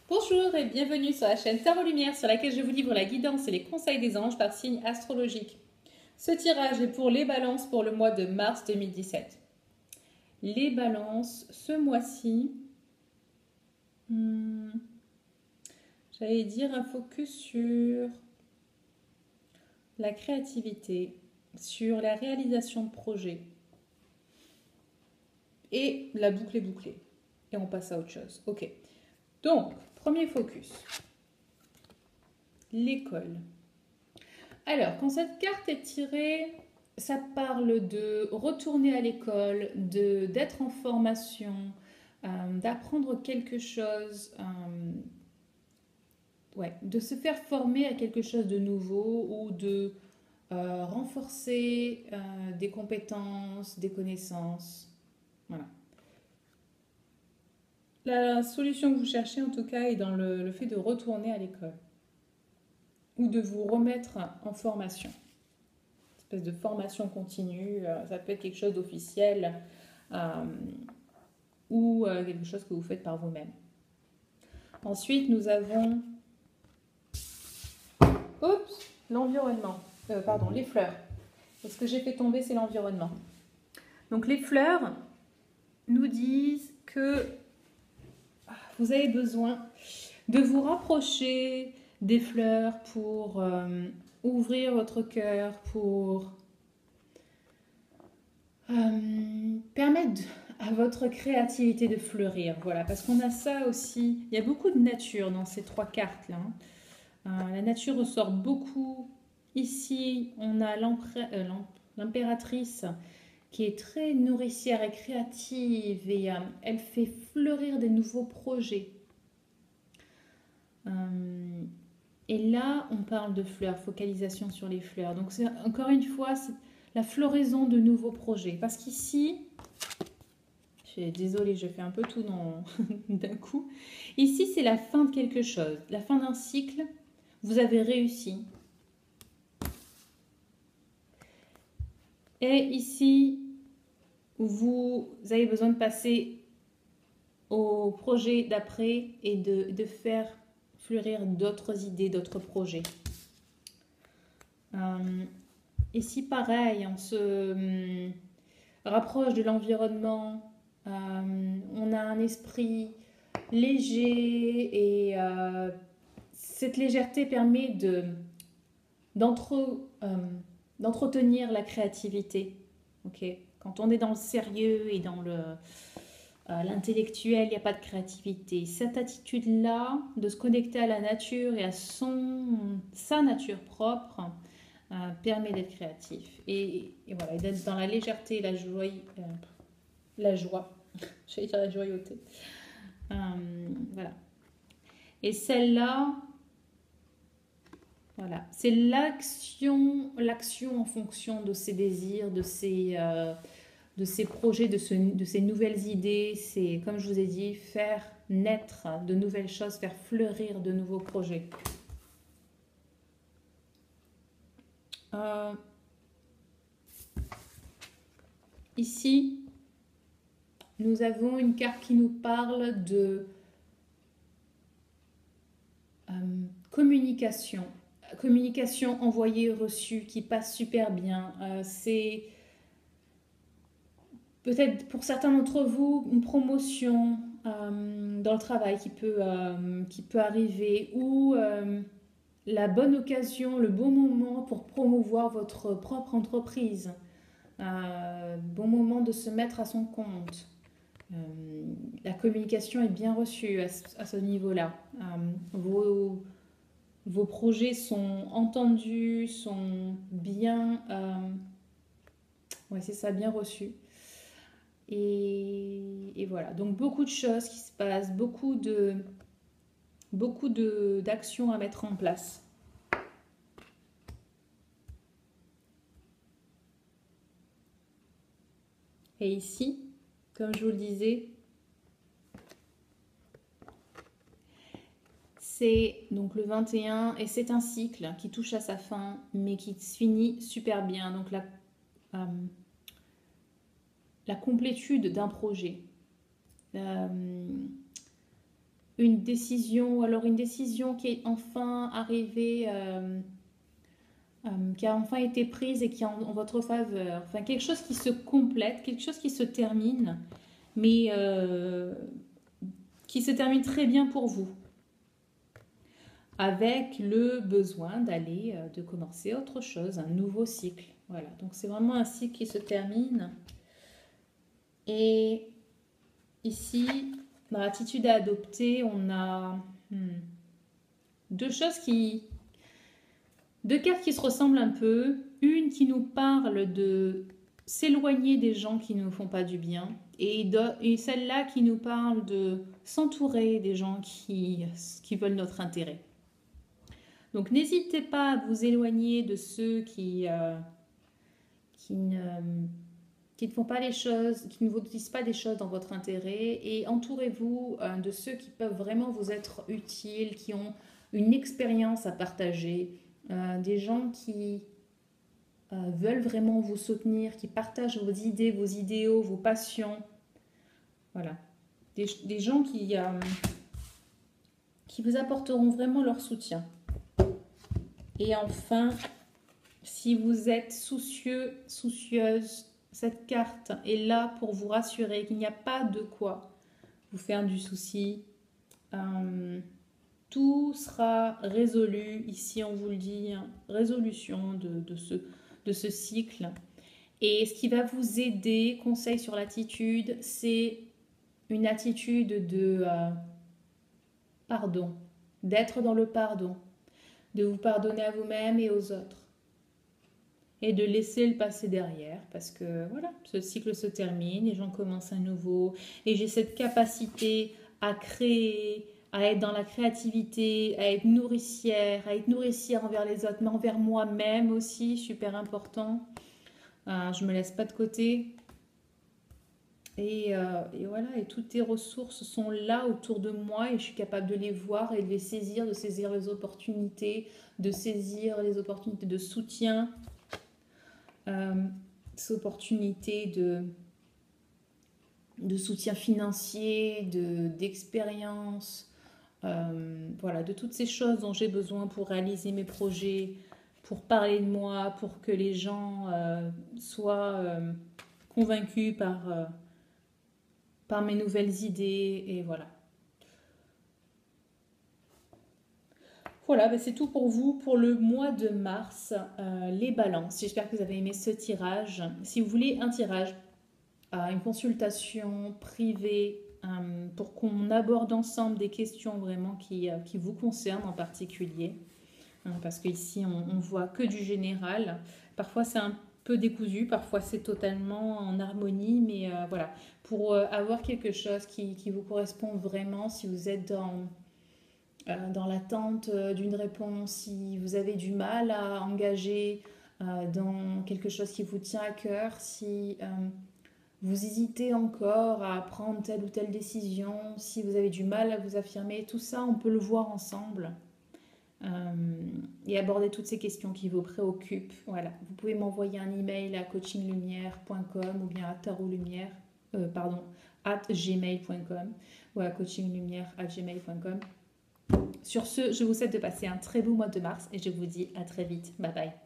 Bonjour et bienvenue sur la chaîne Tarot Lumière sur laquelle je vous livre la guidance et les conseils des anges par signe astrologique. Ce tirage est pour les balances pour le mois de mars 2017. Les balances, ce mois-ci, j'allais dire un focus sur la créativité, sur la réalisation de projets et la boucle est bouclée. Et on passe à autre chose. Ok. Donc, premier focus. L'école. Alors, quand cette carte est tirée, ça parle de retourner à l'école, d'être en formation, d'apprendre quelque chose, de se faire former à quelque chose de nouveau ou de renforcer des compétences, des connaissances. Voilà. La solution que vous cherchez, en tout cas, est dans le fait de retourner à l'école ou de vous remettre en formation. Espèce de formation continue, ça peut être quelque chose d'officiel ou quelque chose que vous faites par vous-même. Ensuite, nous avons l'environnement, les fleurs. Et ce que j'ai fait tomber, c'est l'environnement. Donc les fleurs nous disent que vous avez besoin de vous rapprocher des fleurs pour ouvrir votre cœur, pour permettre à votre créativité de fleurir. Voilà, parce qu'on a ça aussi. Il y a beaucoup de nature dans ces trois cartes-là. La nature ressort beaucoup. Ici, on a l'impératrice qui est très nourricière et créative et elle fait fleurir des nouveaux projets. Et là, on parle de fleurs, focalisation sur les fleurs. Donc, c'est encore une fois, c'est la floraison de nouveaux projets. Parce qu'ici, désolée, je fais un peu tout d'un coup. Ici, c'est la fin de quelque chose, la fin d'un cycle. Vous avez réussi. Et ici, vous avez besoin de passer au projet d'après et de faire fleurir d'autres idées, d'autres projets. Ici, pareil, on se rapproche de l'environnement. On a un esprit léger et cette légèreté permet d'entretenir la créativité. Okay. Quand on est dans le sérieux et dans l'intellectuel, il n'y a pas de créativité. Cette attitude-là, de se connecter à la nature et à sa nature propre, permet d'être créatif. Et voilà, d'être dans la légèreté et la joie. J'allais dire la joyauté. Voilà. Et celle-là, voilà, c'est l'action en fonction de ses désirs, de ses projets, de ses nouvelles idées. C'est, comme je vous ai dit, faire naître de nouvelles choses, faire fleurir de nouveaux projets. Ici, nous avons une carte qui nous parle de communication. Communication envoyée-reçue qui passe super bien. C'est peut-être pour certains d'entre vous une promotion dans le travail qui peut arriver ou la bonne occasion, le bon moment pour promouvoir votre propre entreprise. Bon moment de se mettre à son compte. La communication est bien reçue à ce niveau-là. Vos projets sont entendus, sont bien... c'est ça, bien reçus. Et voilà, donc beaucoup de choses qui se passent, beaucoup d'actions à mettre en place. Et ici, comme je vous le disais, c'est donc le 21 et c'est un cycle qui touche à sa fin mais qui se finit super bien. Donc la complétude d'un projet. une décision, ou alors une décision qui est enfin arrivée, qui a enfin été prise et qui est en votre faveur. Enfin, quelque chose qui se complète, quelque chose qui se termine, mais qui se termine très bien pour vous, avec le besoin d'aller, de commencer autre chose, un nouveau cycle. Voilà, donc c'est vraiment un cycle qui se termine. Et ici, dans l'attitude à adopter, on a deux choses deux cartes qui se ressemblent un peu. Une qui nous parle de s'éloigner des gens qui ne nous font pas du bien. Et celle-là qui nous parle de s'entourer des gens qui veulent notre intérêt. Donc n'hésitez pas à vous éloigner de ceux qui ne font pas les choses, qui ne vous disent pas des choses dans votre intérêt, et entourez-vous de ceux qui peuvent vraiment vous être utiles, qui ont une expérience à partager, des gens qui veulent vraiment vous soutenir, qui partagent vos idées, vos idéaux, vos passions. Voilà. Des gens qui vous apporteront vraiment leur soutien. Et enfin, si vous êtes soucieux, soucieuse, cette carte est là pour vous rassurer qu'il n'y a pas de quoi vous faire du souci. Tout sera résolu. Ici, on vous le dit, hein, résolution de ce cycle. Et ce qui va vous aider, conseil sur l'attitude, c'est une attitude de pardon, d'être dans le pardon, de vous pardonner à vous-même et aux autres. Et de laisser le passé derrière, parce que voilà, ce cycle se termine et j'en commence un nouveau. Et j'ai cette capacité à créer, à être dans la créativité, à être nourricière envers les autres, mais envers moi-même aussi, super important. Je ne me laisse pas de côté. Et voilà, et toutes tes ressources sont là autour de moi et je suis capable de les voir et de les saisir, de saisir les opportunités de soutien. Ces opportunités de soutien financier, d'expérience, voilà, de toutes ces choses dont j'ai besoin pour réaliser mes projets, pour parler de moi, pour que les gens soient convaincus par mes nouvelles idées, et voilà. Voilà, ben c'est tout pour vous pour le mois de mars, les balances. J'espère que vous avez aimé ce tirage. Si vous voulez un tirage, une consultation privée pour qu'on aborde ensemble des questions vraiment qui vous concernent en particulier, parce qu'ici on voit que du général. Parfois c'est un peu décousu, parfois c'est totalement en harmonie, mais voilà, pour avoir quelque chose qui vous correspond vraiment, si vous êtes dans l'attente d'une réponse, si vous avez du mal à engager dans quelque chose qui vous tient à cœur, si vous hésitez encore à prendre telle ou telle décision, si vous avez du mal à vous affirmer, tout ça, on peut le voir ensemble et aborder toutes ces questions qui vous préoccupent. Voilà. Vous pouvez m'envoyer un email à coachinglumière.com ou bien à @gmail.com ou à coachinglumière@gmail.com. Sur ce, je vous souhaite de passer un très beau mois de mars et je vous dis à très vite. Bye bye.